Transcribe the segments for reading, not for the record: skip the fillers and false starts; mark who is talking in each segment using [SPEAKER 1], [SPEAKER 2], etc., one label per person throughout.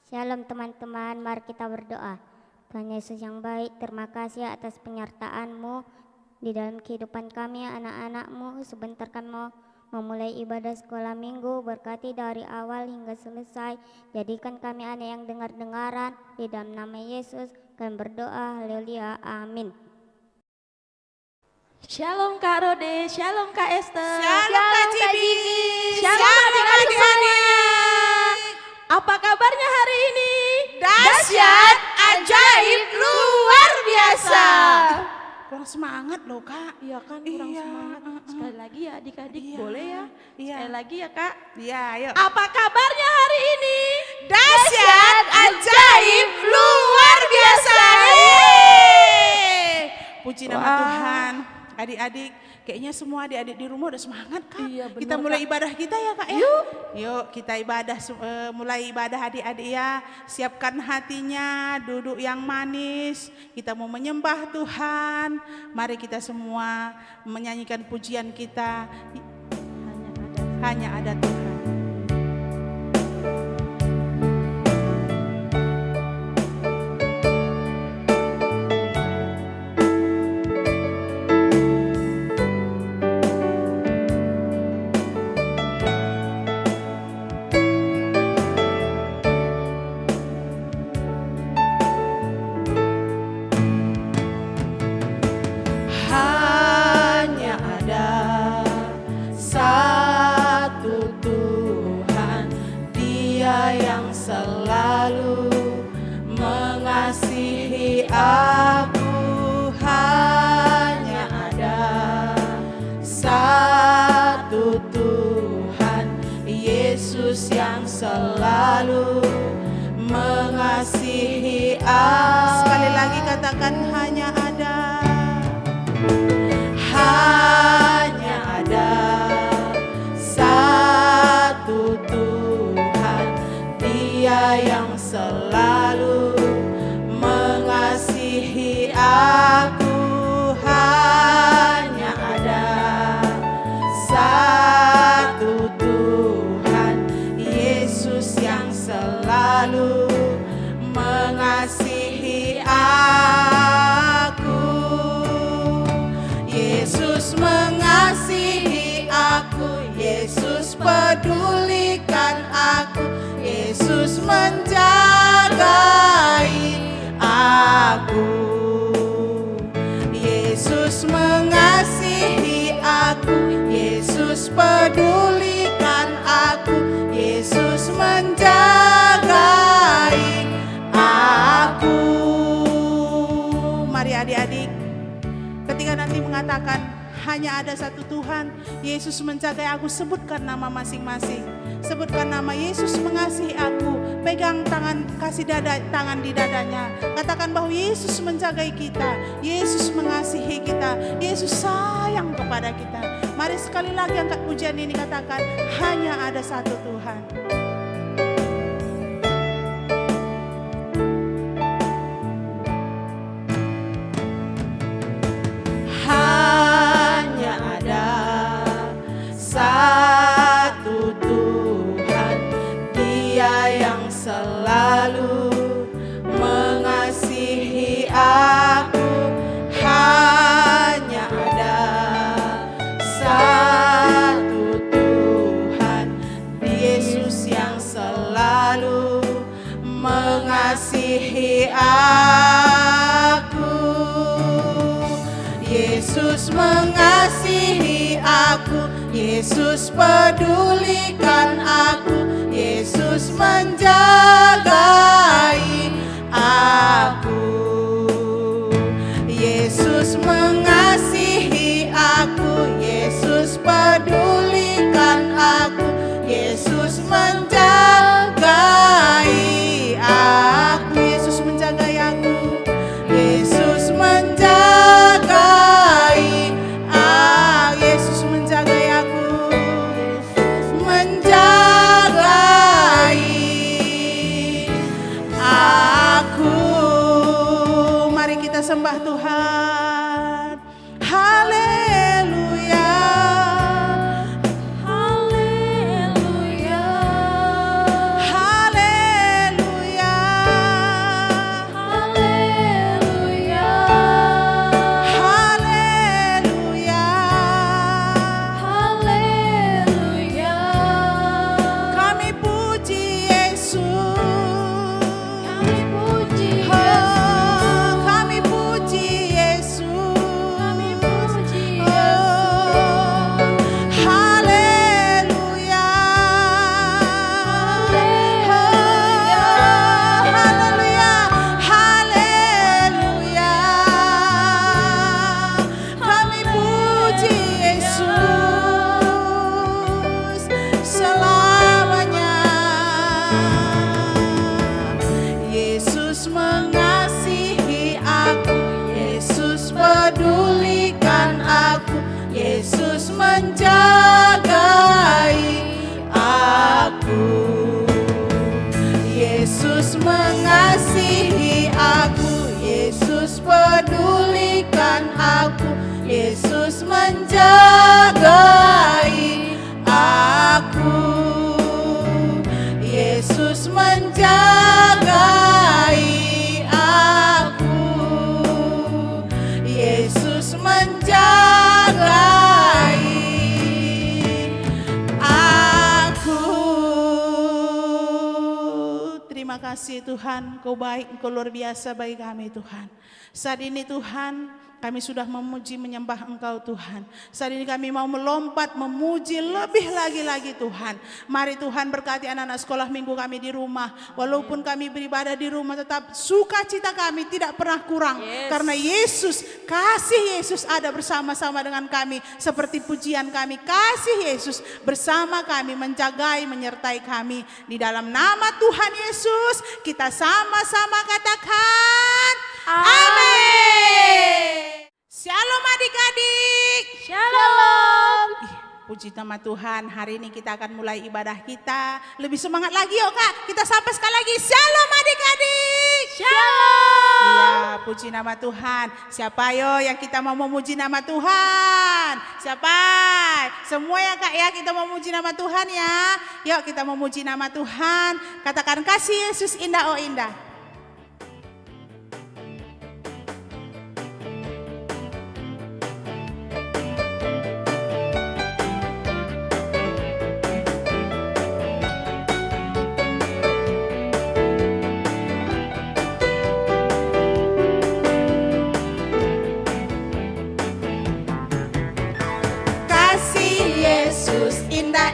[SPEAKER 1] Shalom teman-teman, mari kita berdoa. Tuhan Yesus yang baik, terima kasih atas penyertaan-Mu di dalam kehidupan kami anak-anak-Mu. Sebentar kami mau memulai ibadah sekolah minggu, berkati dari awal hingga selesai. Jadikan kami anak yang dengar-dengaran, di dalam nama Yesus kami berdoa, haleluya, amin.
[SPEAKER 2] Shalom Kak Rode, shalom Kak Esther,
[SPEAKER 3] Shalom Kak Cibi,
[SPEAKER 2] shalom adik-adik semuanya. Apa kabarnya hari ini?
[SPEAKER 3] Dahsyat, ajaib, luar biasa. Kurang semangat loh Kak.
[SPEAKER 2] Iya kan, kurang
[SPEAKER 3] Iya,
[SPEAKER 2] semangat. Sekali lagi ya adik-adik,
[SPEAKER 3] Iya,
[SPEAKER 2] boleh ya?
[SPEAKER 3] iya.
[SPEAKER 2] Sekali lagi ya Kak.
[SPEAKER 3] Iya, ayo.
[SPEAKER 2] Apa kabarnya hari ini?
[SPEAKER 3] Dahsyat, ajaib, luar biasa. Yeay. Puji nama
[SPEAKER 2] Wah.
[SPEAKER 3] Tuhan. Adik-adik, kayaknya semua adik-adik di rumah udah semangat Kak.
[SPEAKER 2] Iya, benar,
[SPEAKER 3] kita mulai
[SPEAKER 2] Kak.
[SPEAKER 3] ibadah kita ya Kak ya. Yuk kita ibadah, mulai ibadah adik-adik ya. Siapkan hatinya, duduk yang manis. Kita mau menyembah Tuhan. Mari kita semua menyanyikan pujian kita. Hanya ada Tuhan. Hanya ada satu Tuhan, Dia yang selalu mengasihi aku. Hanya ada satu Tuhan, Yesus yang selalu mengasihi aku. Sekali lagi katakan hanya ada. Hanya ada satu Tuhan, Dia yang selalu mengasihi aku. Hanya ada satu Tuhan, Yesus yang selalu mengasihi aku. Yesus mengasihi aku, Yesus pedulikan aku, Yesus menjagai aku. Yesus mengasihi aku, Yesus pedulikan aku, Yesus menjagai aku. Mari adik-adik, ketika nanti mengatakan hanya ada satu Tuhan, Yesus menjagai aku, sebutkan nama masing-masing. Sebutkan nama Yesus mengasihi aku. Pegang tangan, kasih tangan di dadanya. Katakan bahwa Yesus menjagai kita, Yesus mengasihi kita, Yesus sayang kepada kita. Mari sekali lagi angkat pujian ini, katakan hanya ada satu Tuhan. Hanya ada satu Tuhan, Dia yang selalu mengasihi aku. Hanya ada satu Tuhan, Yesus yang selalu mengasihi aku. Yesus mengasihi aku, Yesus pedulikan aku, Yesus menjagai aku. Yesus mengasihi aku, Yesus pedulikan aku, Yesus menjagai aku. Yesus menjagai aku, Yesus menjagai aku, Yesus menjagai aku, menjagai Yesus mengasihi aku, Yesus pedulikan aku, Yesus menjagai aku, Yesus menjagai aku, Yesus menjagai aku. Terima kasih Tuhan, Kau baik, Kau luar biasa bagi kami Tuhan. Saat ini Tuhan, kami sudah memuji menyembah Engkau Tuhan. Saat ini kami mau melompat memuji lebih lagi Tuhan. Mari Tuhan berkati anak-anak sekolah minggu kami di rumah. Walaupun kami beribadah di rumah, tetap sukacita kami tidak pernah kurang. Karena Yesus, kasih Yesus ada bersama-sama dengan kami. Seperti pujian kami, kasih Yesus bersama kami, menjagai, menyertai kami. Di dalam nama Tuhan Yesus, kita sama-sama katakan amin. Shalom adik-adik.
[SPEAKER 2] Shalom.
[SPEAKER 3] Puji nama Tuhan, hari ini kita akan mulai ibadah kita. Lebih semangat lagi yuk Kak, kita sapa sekali lagi. Shalom adik-adik.
[SPEAKER 2] Shalom.
[SPEAKER 3] Iya, puji nama Tuhan. Siapa yo yang kita mau memuji nama Tuhan? Siapa? Semua ya Kak ya, kita mau memuji nama Tuhan ya. Yuk kita memuji nama Tuhan. Katakan kasih Yesus indah oh indah.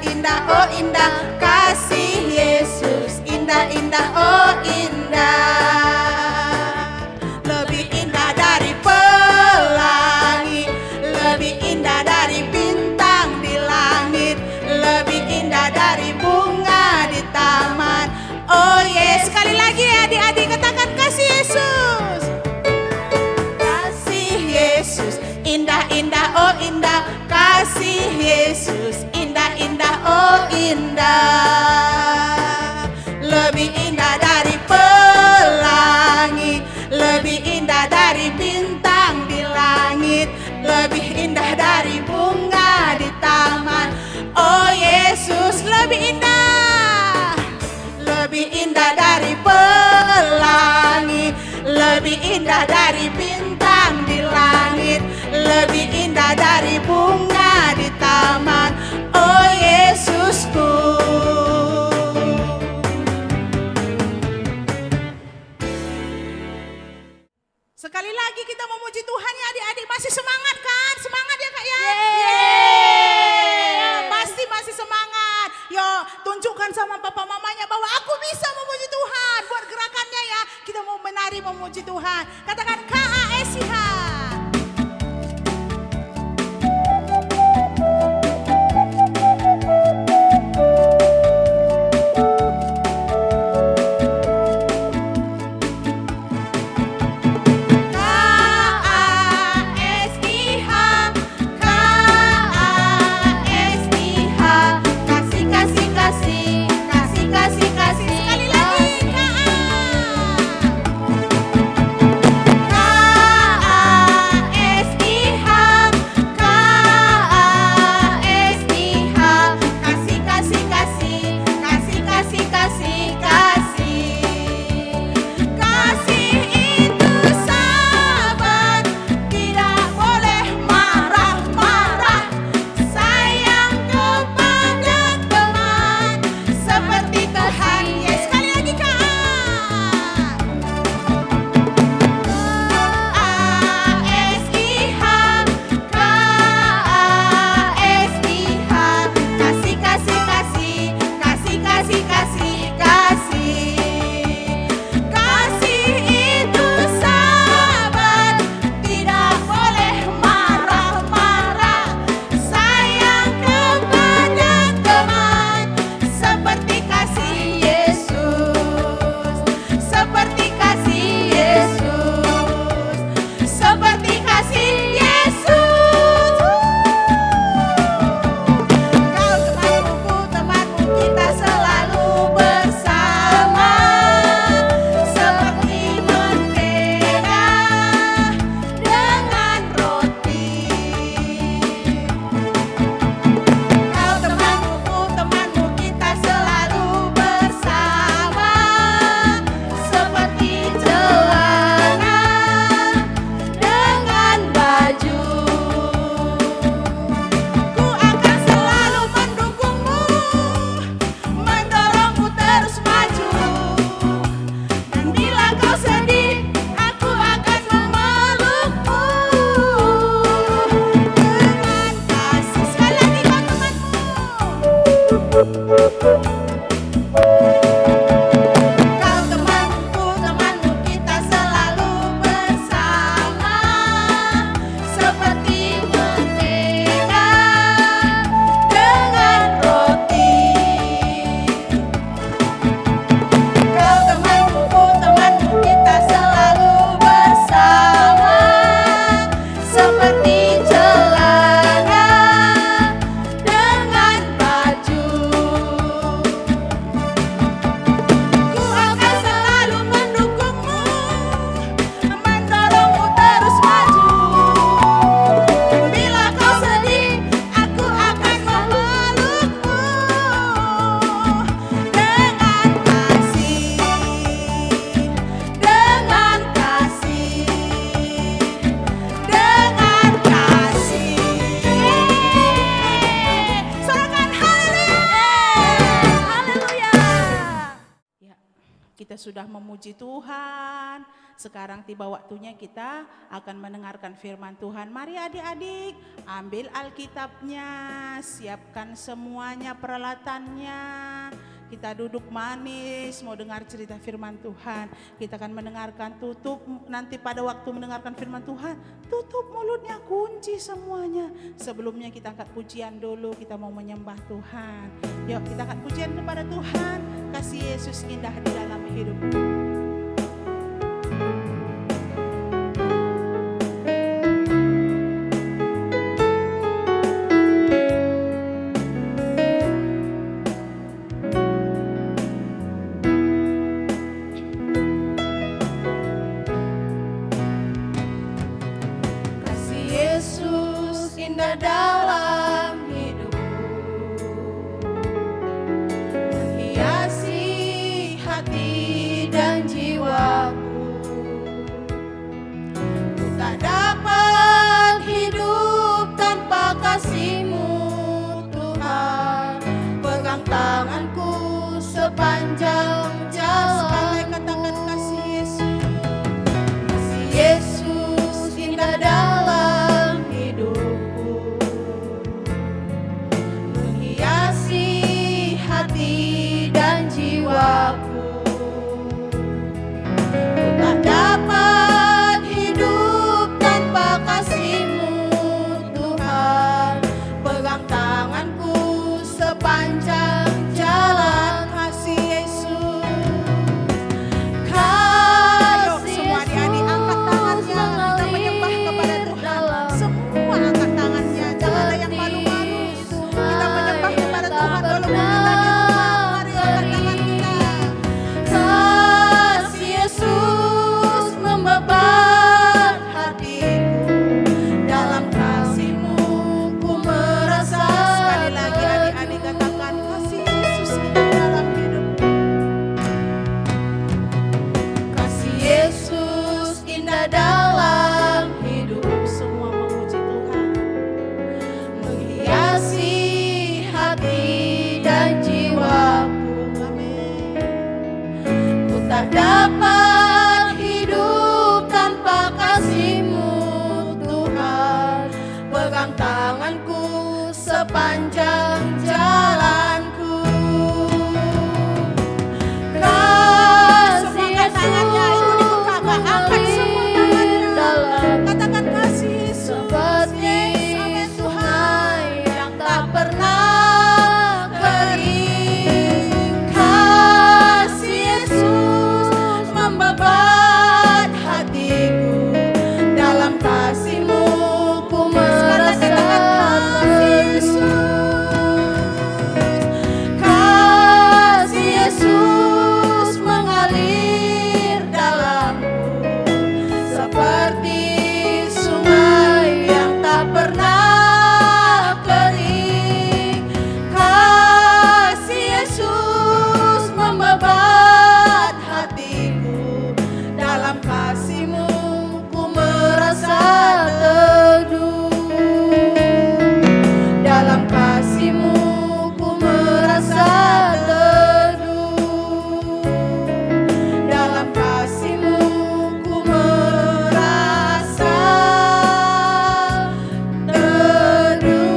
[SPEAKER 3] Indah oh indah, kasih Yesus indah indah oh indah. Lebih indah dari pelangi, lebih indah dari bintang di langit, lebih indah dari bunga di taman. Oh yes, sekali lagi ya adik-adik katakan kasih Yesus. Kasih Yesus indah indah oh indah, kasih Yesus indah oh indah. Lebih indah dari pelangi, lebih indah dari bintang di langit, lebih indah dari bunga di taman. Oh Yesus lebih indah, lebih indah dari pelangi, lebih indah dari bintang di langit, lebih indah dari bunga di taman. Oh Yesusku. Sekali lagi kita memuji Tuhan ya adik-adik. Masih semangat kan? Semangat ya Kak ya? Yeay. Pasti masih semangat. Yo, tunjukkan sama papa mamanya bahwa aku bisa memuji Tuhan. Buat gerakannya ya. Kita mau menari memuji Tuhan. Katakan KASIH. Kasih Kita sudah memuji Tuhan. Sekarang tiba waktunya kita akan mendengarkan firman Tuhan. Mari adik-adik, ambil Alkitabnya, siapkan semuanya peralatannya. Kita duduk manis, mau dengar cerita firman Tuhan. Kita akan mendengarkan, tutup nanti pada waktu mendengarkan firman Tuhan, tutup mulutnya, kunci semuanya. Sebelumnya kita angkat pujian dulu, kita mau menyembah Tuhan. Yuk kita angkat pujian kepada Tuhan. Kasih Yesus indah di dalam hidup.
[SPEAKER 2] Dalam hidupku menghiasi hati dan jiwaku. Ku tak dapat hidup tanpa kasih-Mu, Tuhan. Pegang tanganku sepanjang jalan.
[SPEAKER 3] Katakan kasih Yesus.
[SPEAKER 2] Kasih Yesus indah dalam hidupku, hati dan jiwaku. Ku tak dapat hidup tanpa kasih-Mu, Tuhan. Pegang tanganku sepanjang jalan. Kasih Yesus, kasih
[SPEAKER 3] Semua adik-adik angkat tangannya, kita menyembah kepada Tuhan. Semua angkat tangannya, jangan ada yang malu-malu. Kita menyembah kepada Tuhan walaupun kita di rumah. Mari angkat tangan kita.
[SPEAKER 2] Kasih Yesus membebat hatiku, dalam kasih-Mu ku merasa.
[SPEAKER 3] Sekali lagi adik-adik katakan kasih Yesus indah dalam hidup.
[SPEAKER 2] Kasih Yesus indah dalam hidup,
[SPEAKER 3] Semua memuji Tuhan.
[SPEAKER 2] menghiasi hati dan jiwaku.
[SPEAKER 3] Amin.
[SPEAKER 2] Ku tak dapat hidup tanpa kasih-Mu, Tuhan. Pegang tanganku sepanjang jalanku. Kasih Yesus mengalir dalam
[SPEAKER 3] Katakan kasih Yesus.
[SPEAKER 2] seperti
[SPEAKER 3] Amin Tuhan.
[SPEAKER 2] sungai yang tak pernah kering. Kasih Yesus membebat hatiku, dalam kasih-Mu ku merasa kasih. Kasih Yesus mengalir dalamku seperti sungai yang tak pernah kering. Kasih Yesus membebat hatiku, dalam kasih-Mu ku merasa teduh. Dalam kasih-Mu ku merasa teduh. Dalam kasih-Mu ku merasa teduh.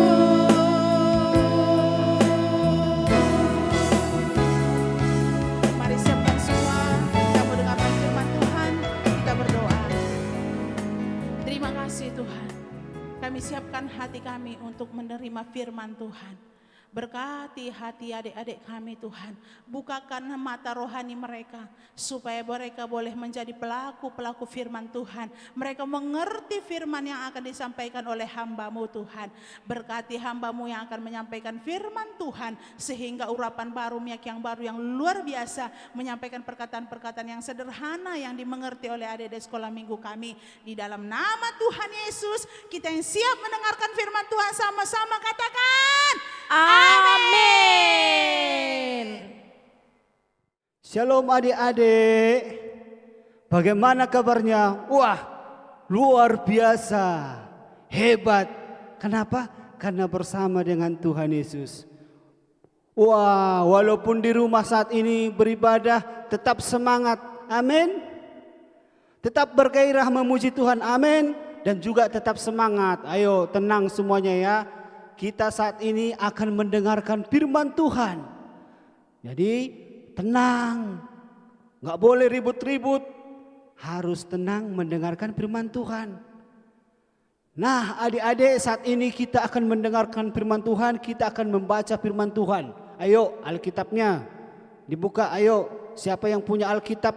[SPEAKER 3] Mari siapkan semua, kita mau dengarkan firman Tuhan, kita berdoa. Terima kasih Tuhan, kami siapkan hati kami untuk menerima firman Tuhan. Berkati hati adik-adik kami Tuhan, bukakan mata rohani mereka, supaya mereka boleh menjadi pelaku-pelaku firman Tuhan. Mereka mengerti firman yang akan disampaikan oleh hamba-Mu Tuhan. Berkati hamba-Mu yang akan menyampaikan firman Tuhan, sehingga urapan baru, miak yang baru, yang luar biasa, menyampaikan perkataan-perkataan yang sederhana yang dimengerti oleh adik-adik sekolah minggu kami. Di dalam nama Tuhan Yesus, kita yang siap mendengarkan firman Tuhan sama-sama katakan
[SPEAKER 2] Amin.
[SPEAKER 4] Shalom adik-adik, bagaimana kabarnya? Wah, luar biasa, hebat. Kenapa? Karena bersama dengan Tuhan Yesus. Wah, walaupun di rumah saat ini beribadah, tetap semangat. Amin. Tetap bergairah memuji Tuhan. Amin. Dan juga tetap semangat. Ayo tenang semuanya ya. Kita saat ini akan mendengarkan firman Tuhan. Jadi tenang. Nggak boleh ribut-ribut. Harus tenang mendengarkan firman Tuhan. Nah, adik-adik, saat ini kita akan mendengarkan firman Tuhan. Kita akan membaca firman Tuhan. Ayo Alkitabnya dibuka. Ayo, siapa yang punya Alkitab,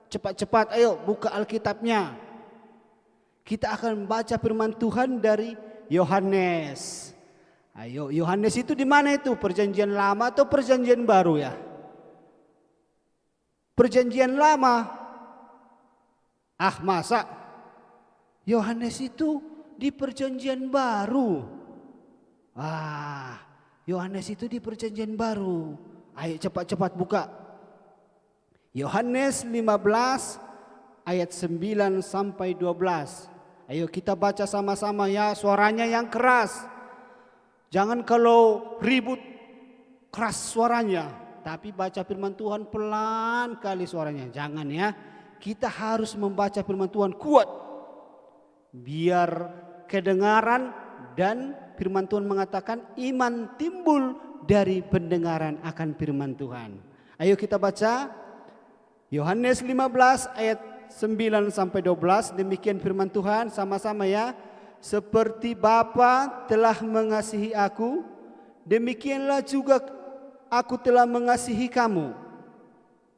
[SPEAKER 4] cepat-cepat ayo buka Alkitabnya. Kita akan membaca firman Tuhan dari Yohanes. Ayo, Yohanes itu di mana itu? Perjanjian Lama atau Perjanjian Baru ya? Perjanjian Lama. Ah, masa? Yohanes itu di Perjanjian Baru. Yohanes itu di Perjanjian Baru. Ayo cepat-cepat buka. Yohanes 15 ayat 9 sampai 12. Ayo kita baca sama-sama ya, suaranya yang keras. Jangan kalau ribut keras suaranya, tapi baca firman Tuhan pelan kali suaranya. Jangan ya. Kita harus membaca firman Tuhan kuat. Biar kedengaran, dan firman Tuhan mengatakan iman timbul dari pendengaran akan firman Tuhan. Ayo kita baca Yohanes 15 ayat 9 sampai 12. Demikian firman Tuhan sama-sama ya. Seperti Bapa telah mengasihi aku, demikianlah juga aku telah mengasihi kamu.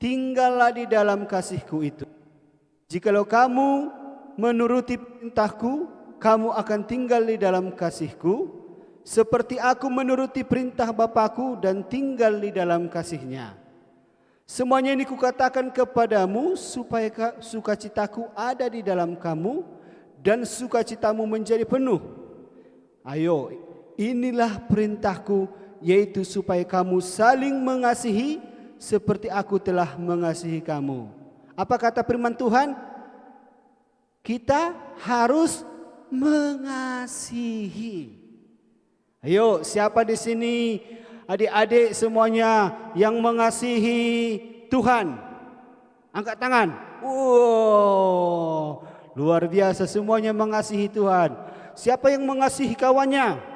[SPEAKER 4] Tinggallah di dalam kasihku itu. Jikalau kamu menuruti perintahku, kamu akan tinggal di dalam kasihku, seperti aku menuruti perintah Bapakku dan tinggal di dalam kasihnya. Semuanya ini kukatakan kepadamu supaya sukacitaku ada di dalam kamu dan sukacitamu menjadi penuh. Ayo, inilah perintahku, yaitu supaya kamu saling mengasihi seperti aku telah mengasihi kamu. Apa kata firman Tuhan? Kita harus mengasihi. Ayo, siapa di sini adik-adik semuanya yang mengasihi Tuhan? Angkat tangan. Wow, luar biasa, semuanya mengasihi Tuhan. Siapa yang mengasihi kawannya?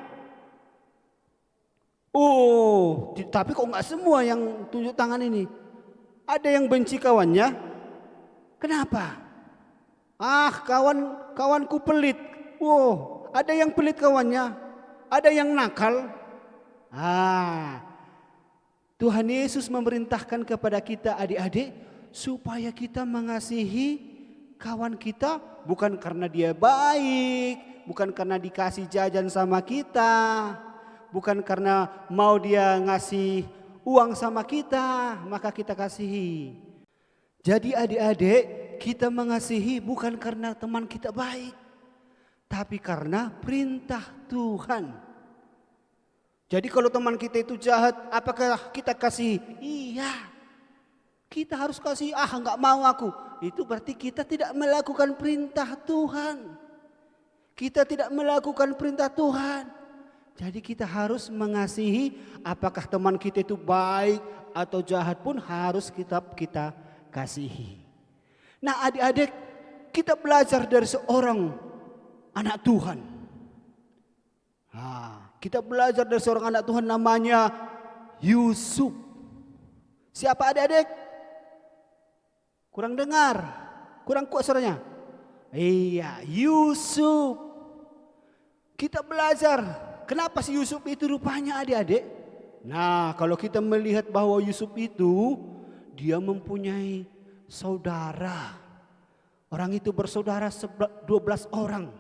[SPEAKER 4] Oh, tapi kok enggak semua yang tunjuk tangan ini? Ada yang benci kawannya? Kenapa? Kawanku pelit. Wow, ada yang pelit kawannya, ada yang nakal. Tuhan Yesus memerintahkan kepada kita adik-adik supaya kita mengasihi kawan kita, bukan karena dia baik, bukan karena dikasih jajan sama kita, bukan karena mau dia ngasih uang sama kita, maka kita kasihi. Jadi adik-adik, kita mengasihi bukan karena teman kita baik, tapi karena perintah Tuhan. Jadi kalau teman kita itu jahat, apakah kita kasih? Iya, kita harus kasih. Enggak mau aku. Itu berarti kita tidak melakukan perintah Tuhan. Kita tidak melakukan perintah Tuhan. Jadi kita harus mengasihi, apakah teman kita itu baik atau jahat pun harus kita kasihi. Nah adik-adik, kita belajar dari seorang anak Tuhan. Kita belajar dari seorang anak Tuhan namanya Yusuf. Siapa adik-adik? Kurang dengar, kurang kuat suaranya. Iya, Yusuf. Kita belajar kenapa si Yusuf itu rupanya adik-adik. Nah, kalau kita melihat bahwa Yusuf itu dia mempunyai saudara. Orang itu bersaudara 12 orang.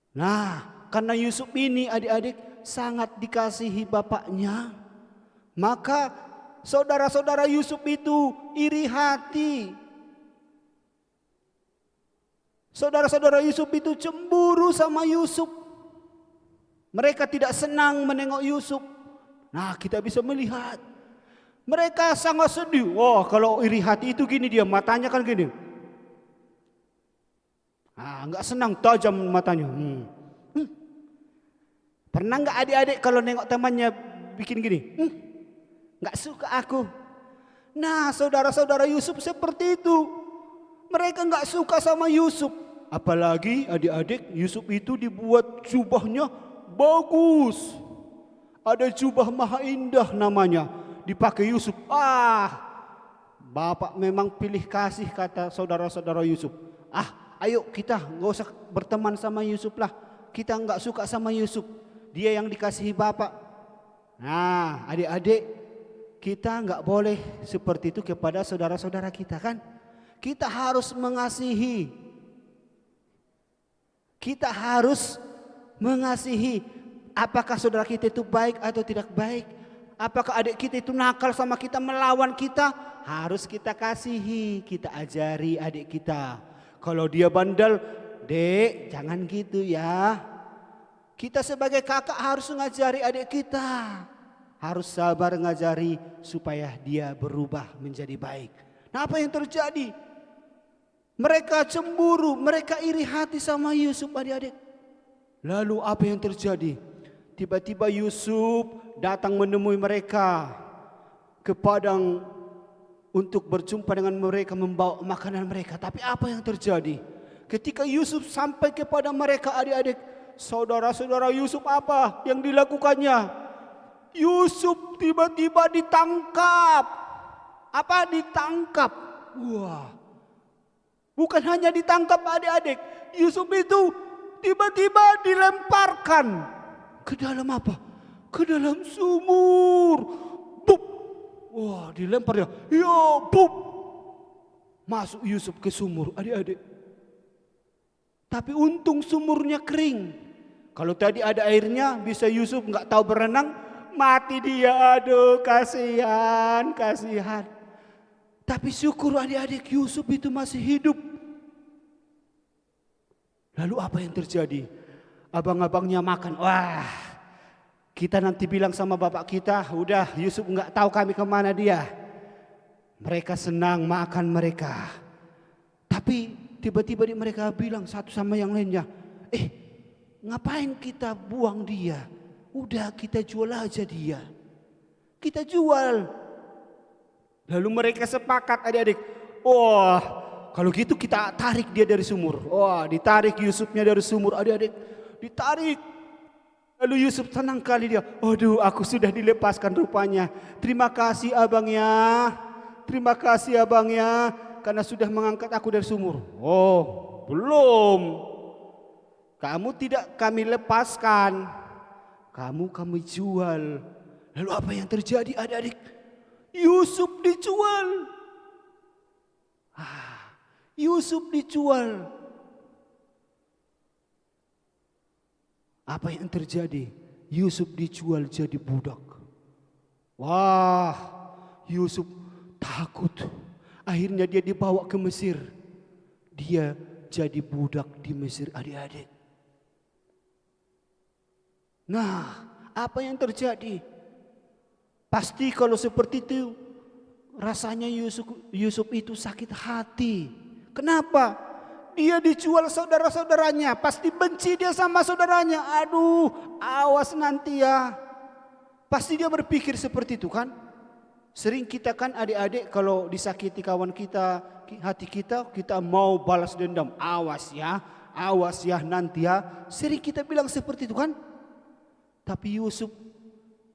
[SPEAKER 4] Nah, karena Yusuf ini adik-adik sangat dikasihi bapaknya, maka saudara-saudara Yusuf itu iri hati. Saudara-saudara Yusuf itu cemburu sama Yusuf. Mereka tidak senang menengok Yusuf. Nah, kita bisa melihat mereka sangat sedih. Wah, kalau iri hati itu gini, dia matanya kan gini. Enggak senang, tajam matanya. Pernah enggak adik-adik kalau nengok temannya bikin gini, nggak suka aku. Nah, saudara-saudara Yusuf seperti itu. Mereka nggak suka sama Yusuf. Apalagi adik-adik, Yusuf itu dibuat jubahnya bagus. Ada jubah maha indah namanya, dipakai Yusuf. Bapak memang pilih kasih, kata saudara-saudara Yusuf. Ayo kita nggak usah berteman sama Yusuf lah. Kita nggak suka sama Yusuf. Dia yang dikasihi Bapak. Nah, adik-adik, kita nggak boleh seperti itu kepada saudara-saudara kita kan? Kita harus mengasihi. Kita harus mengasihi. Apakah saudara kita itu baik atau tidak baik? Apakah adik kita itu nakal sama kita, melawan kita? Harus kita kasihi, kita ajari adik kita. Kalau dia bandel, dek jangan gitu ya. Kita sebagai kakak harus mengajari adik kita. Harus sabar ngajari supaya dia berubah menjadi baik. Nah, apa yang terjadi? Mereka cemburu, mereka iri hati sama Yusuf, adik-adik. Lalu apa yang terjadi? Tiba-tiba Yusuf datang menemui mereka ke padang untuk berjumpa dengan mereka, membawa makanan mereka. Tapi apa yang terjadi? Ketika Yusuf sampai kepada mereka, adik-adik, saudara-saudara Yusuf apa yang dilakukannya? Yusuf tiba-tiba ditangkap. Apa ditangkap? Wah. Bukan hanya ditangkap, adik-adik. Yusuf itu tiba-tiba dilemparkan ke dalam apa? Ke dalam sumur. Bup. Wah, dilempar ya. Yo, bup. Masuk Yusuf ke sumur, adik-adik. Tapi untung sumurnya kering. Kalau tadi ada airnya, bisa Yusuf nggak tahu berenang, mati dia. Aduh, kasihan, kasihan. Tapi syukur adik-adik, Yusuf itu masih hidup. Lalu apa yang terjadi? Abang-abangnya makan. Wah, kita nanti bilang sama bapak kita, udah Yusuf nggak tahu kami kemana dia. Mereka senang makan mereka. Tapi tiba-tiba mereka bilang satu sama yang lainnya, ngapain kita buang dia? Udah kita jual aja dia. Kita jual. Lalu mereka sepakat, adik-adik. Kalau gitu kita tarik dia dari sumur. Ditarik Yusufnya dari sumur, adik-adik. Ditarik. Lalu Yusuf senang kali dia. Aduh, aku sudah dilepaskan rupanya. Terima kasih abangnya. Terima kasih abangnya. Karena sudah mengangkat aku dari sumur. Belum. Kamu tidak kami lepaskan. Kami jual. Lalu apa yang terjadi, adik-adik? Yusuf dijual. Yusuf dijual. Apa yang terjadi? Yusuf dijual jadi budak. Wah, Yusuf takut. Akhirnya dia dibawa ke Mesir. Dia jadi budak di Mesir, adik-adik. Nah, apa yang terjadi? Pasti kalau seperti itu, rasanya Yusuf itu sakit hati. Kenapa? Dia dijual saudara-saudaranya, pasti benci dia sama saudaranya. Aduh, awas nanti ya. Pasti dia berpikir seperti itu kan? Sering kita kan adik-adik kalau disakiti kawan kita, hati kita mau balas dendam. Awas ya nanti ya. Sering kita bilang seperti itu kan? Tapi Yusuf,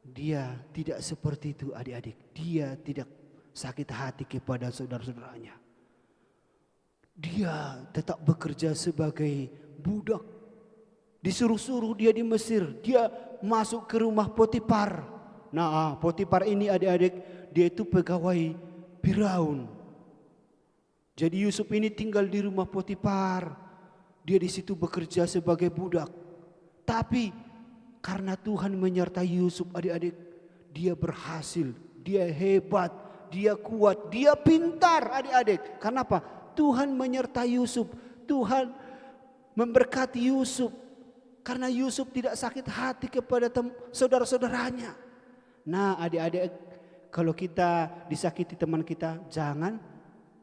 [SPEAKER 4] dia tidak seperti itu, adik-adik. Dia tidak sakit hati kepada saudara-saudaranya. Dia tetap bekerja sebagai budak. Disuruh-suruh dia di Mesir. Dia masuk ke rumah Potifar. Nah, Potifar ini adik-adik, dia itu pegawai Firaun. Jadi Yusuf ini tinggal di rumah Potifar. Dia di situ bekerja sebagai budak. Tapi karena Tuhan menyertai Yusuf, adik-adik, dia berhasil, dia hebat, dia kuat, dia pintar, adik-adik. Kenapa? Tuhan menyertai Yusuf, Tuhan memberkati Yusuf. Karena Yusuf tidak sakit hati kepada saudara-saudaranya. Nah, adik-adik, kalau kita disakiti teman kita, jangan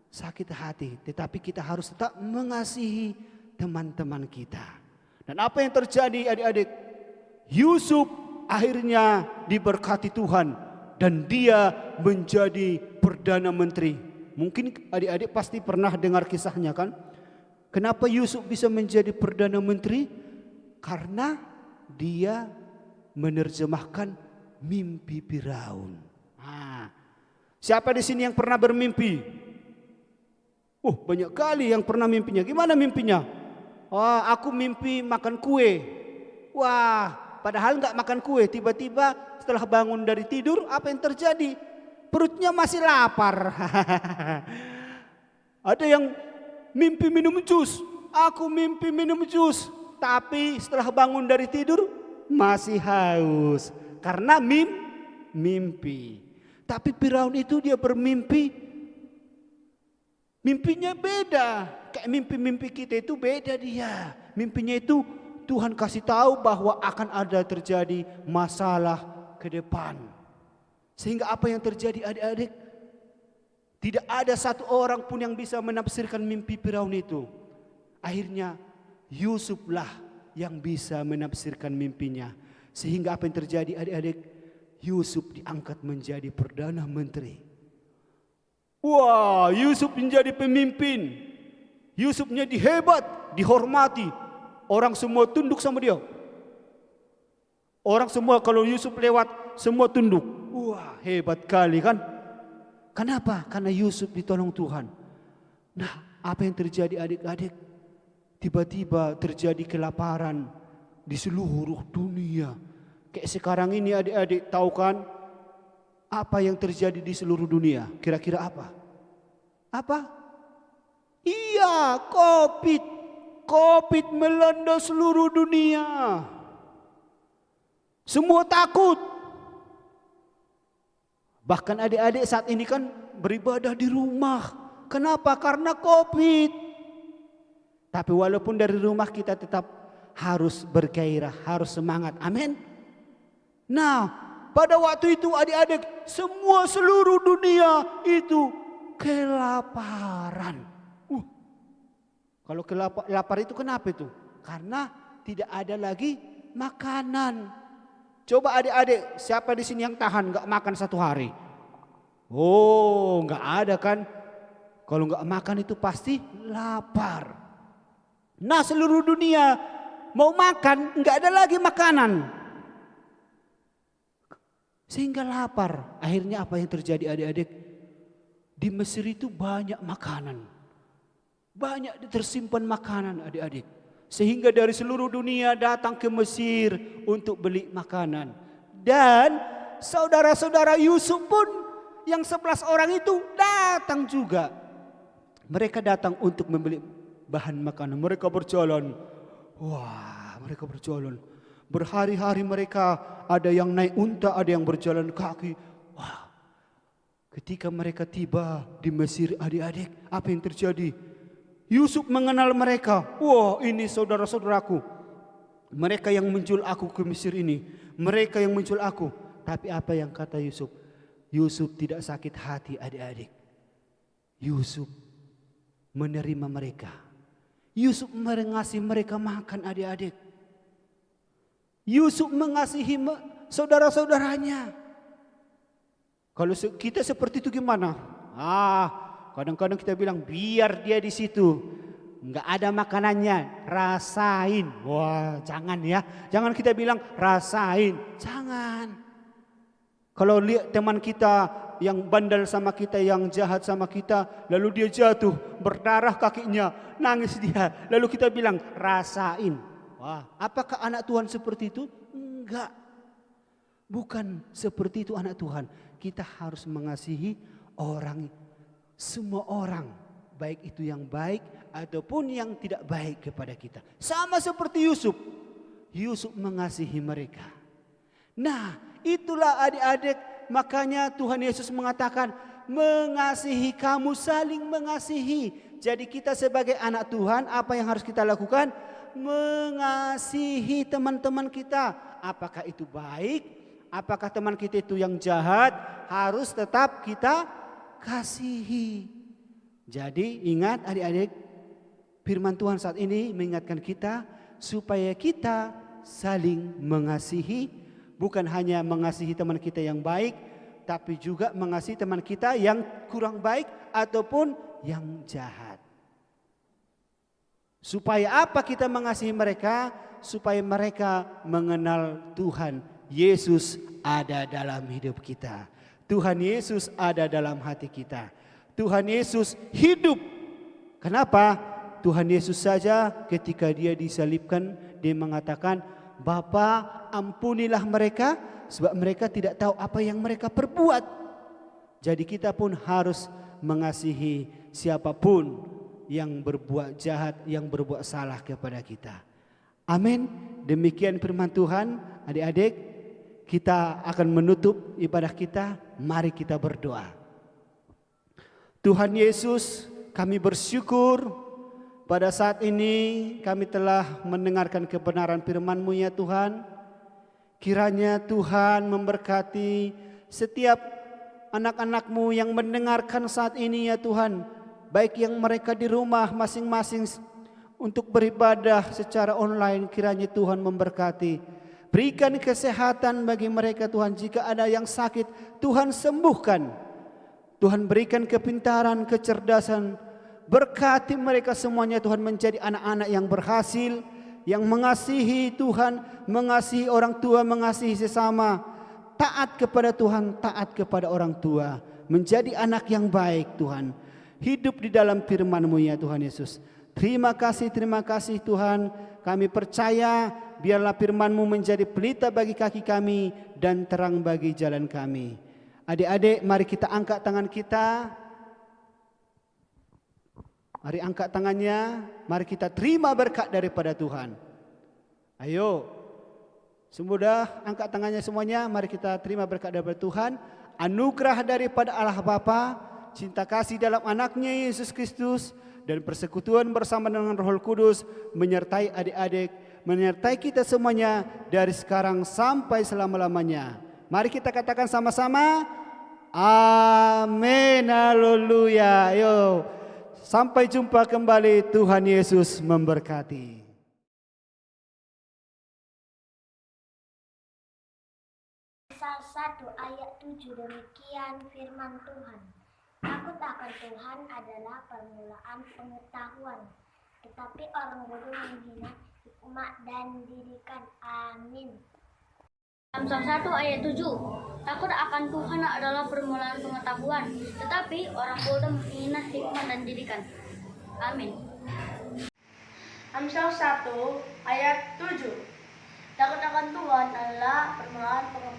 [SPEAKER 4] sakit hati. Tetapi kita harus tetap mengasihi teman-teman kita. Dan apa yang terjadi, adik-adik? Yusuf akhirnya diberkati Tuhan dan dia menjadi Perdana Menteri. Mungkin adik-adik pasti pernah dengar kisahnya kan? Kenapa Yusuf bisa menjadi Perdana Menteri? Karena dia menerjemahkan mimpi Firaun. Siapa di sini yang pernah bermimpi? Banyak kali yang pernah mimpinya. Gimana mimpinya? Aku mimpi makan kue. Padahal nggak makan kue. Tiba-tiba setelah bangun dari tidur, apa yang terjadi? Perutnya masih lapar. Ada yang mimpi minum jus. Aku mimpi minum jus. Tapi setelah bangun dari tidur, masih haus. Karena mimpi. Tapi Firaun itu dia bermimpi, mimpinya beda. Kayak mimpi-mimpi kita itu beda dia. Mimpinya itu Tuhan kasih tahu bahwa akan ada terjadi masalah ke depan. Sehingga apa yang terjadi adik-adik? Tidak ada satu orang pun yang bisa menafsirkan mimpi Firaun itu. Akhirnya Yusuflah yang bisa menafsirkan mimpinya. Sehingga apa yang terjadi adik-adik? Yusuf diangkat menjadi Perdana Menteri. Yusuf menjadi pemimpin. Yusufnya dihebat, dihormati. Orang semua tunduk sama dia. Orang semua kalau Yusuf lewat, semua tunduk. Hebat kali kan? Kenapa? Karena Yusuf ditolong Tuhan. Nah, apa yang terjadi adik-adik? Tiba-tiba terjadi kelaparan di seluruh dunia. Kayak sekarang ini adik-adik tahu kan apa yang terjadi di seluruh dunia? Kira-kira apa? Apa? Iya, COVID. COVID melanda seluruh dunia. Semua takut. Bahkan adik-adik saat ini kan beribadah di rumah. Kenapa? Karena COVID. Tapi walaupun dari rumah kita tetap harus bergairah, harus semangat. Amin. Nah, pada waktu itu adik-adik semua seluruh dunia itu kelaparan. Kalau lapar itu kenapa itu? Karena tidak ada lagi makanan. Coba adik-adik, siapa di sini yang tahan nggak makan satu hari? Nggak ada kan? Kalau nggak makan itu pasti lapar. Nah, seluruh dunia mau makan nggak ada lagi makanan. Sehingga lapar. Akhirnya apa yang terjadi adik-adik? Di Mesir itu banyak makanan. Banyak tersimpan makanan adik-adik. Sehingga dari seluruh dunia datang ke Mesir untuk beli makanan. Dan saudara-saudara Yusuf pun yang 11 orang itu datang juga. Mereka datang untuk membeli bahan makanan. Mereka berjalan. Mereka berjalan. Berhari-hari mereka ada yang naik unta, ada yang berjalan kaki. Ketika mereka tiba di Mesir adik-adik, apa yang terjadi? Yusuf mengenal mereka. Ini saudara-saudaraku. Mereka yang menjual aku ke Mesir ini. Mereka yang menjual aku. Tapi apa yang kata Yusuf? Yusuf tidak sakit hati adik-adik. Yusuf menerima mereka. Yusuf mengasihi mereka makan adik-adik. Yusuf mengasihi saudara-saudaranya. Kalau kita seperti itu gimana? Kadang-kadang kita bilang biar dia di situ, nggak ada makanannya, rasain. Jangan ya, jangan kita bilang rasain, jangan. Kalau lihat teman kita yang bandel sama kita, yang jahat sama kita, lalu dia jatuh, berdarah kakinya, nangis dia, lalu kita bilang rasain. Apakah anak Tuhan seperti itu? Enggak. Bukan seperti itu anak Tuhan. Kita harus mengasihi orang, semua orang, baik itu yang baik ataupun yang tidak baik kepada kita. Sama seperti Yusuf. Yusuf mengasihi mereka. Nah, itulah adik-adik, makanya Tuhan Yesus mengatakan mengasihi, kamu saling mengasihi. Jadi kita sebagai anak Tuhan, apa yang harus kita lakukan? Mengasihi teman-teman kita. Apakah itu baik? Apakah teman kita itu yang jahat? Harus tetap kita kasihi. Jadi ingat adik-adik, firman Tuhan saat ini mengingatkan kita supaya kita saling mengasihi, bukan hanya mengasihi teman kita yang baik, tapi juga mengasihi teman kita yang kurang baik ataupun yang jahat. Supaya apa kita mengasihi mereka? Supaya mereka mengenal Tuhan Yesus ada dalam hidup kita. Tuhan Yesus ada dalam hati kita. Tuhan Yesus hidup. Kenapa? Tuhan Yesus saja ketika dia disalibkan, dia mengatakan, Bapa, ampunilah mereka sebab mereka tidak tahu apa yang mereka perbuat. Jadi kita pun harus mengasihi siapapun yang berbuat jahat, yang berbuat salah kepada kita. Amin. Demikian firman Tuhan. Adik-adik, kita akan menutup ibadah kita. Mari kita berdoa. Tuhan Yesus, kami bersyukur pada saat ini kami telah mendengarkan kebenaran firman-Mu ya Tuhan. Kiranya Tuhan memberkati setiap anak-anak-Mu yang mendengarkan saat ini ya Tuhan. Baik yang mereka di rumah masing-masing untuk beribadah secara online, kiranya Tuhan memberkati. Berikan kesehatan bagi mereka Tuhan. Jika ada yang sakit, Tuhan sembuhkan. Tuhan berikan kepintaran, kecerdasan. Berkati mereka semuanya Tuhan menjadi anak-anak yang berhasil, yang mengasihi Tuhan, mengasihi orang tua, mengasihi sesama. Taat kepada Tuhan, taat kepada orang tua. Menjadi anak yang baik Tuhan. Hidup di dalam firman-Mu ya Tuhan Yesus. Terima kasih Tuhan. Kami percaya biarlah firman-Mu menjadi pelita bagi kaki kami dan terang bagi jalan kami. Adik-adik, mari kita angkat tangan kita. Mari angkat tangannya. Mari kita terima berkat daripada Tuhan. Ayo. Sudah angkat tangannya semuanya. Mari kita terima berkat daripada Tuhan. Anugerah daripada Allah Bapa, cinta kasih dalam anaknya Yesus Kristus, dan persekutuan bersama dengan Roh Kudus menyertai adik-adik, menyertai kita semuanya dari sekarang sampai selama-lamanya. Mari kita katakan sama-sama, amin, haleluya. Ayo, sampai jumpa kembali. Tuhan Yesus memberkati.
[SPEAKER 1] Misal 1 ayat 7 demikian firman Tuhan. Takut akan Tuhan adalah permulaan pengetahuan, tetapi orang bodoh menghina hikmat dan didikan. Amin.
[SPEAKER 5] Amsal 1 ayat 7. Takut akan Tuhan adalah permulaan pengetahuan, tetapi orang bodoh menghina hikmat dan didikan. Amin.
[SPEAKER 2] Amsal 1 ayat 7. Takut akan Tuhan adalah permulaan pengetahuan,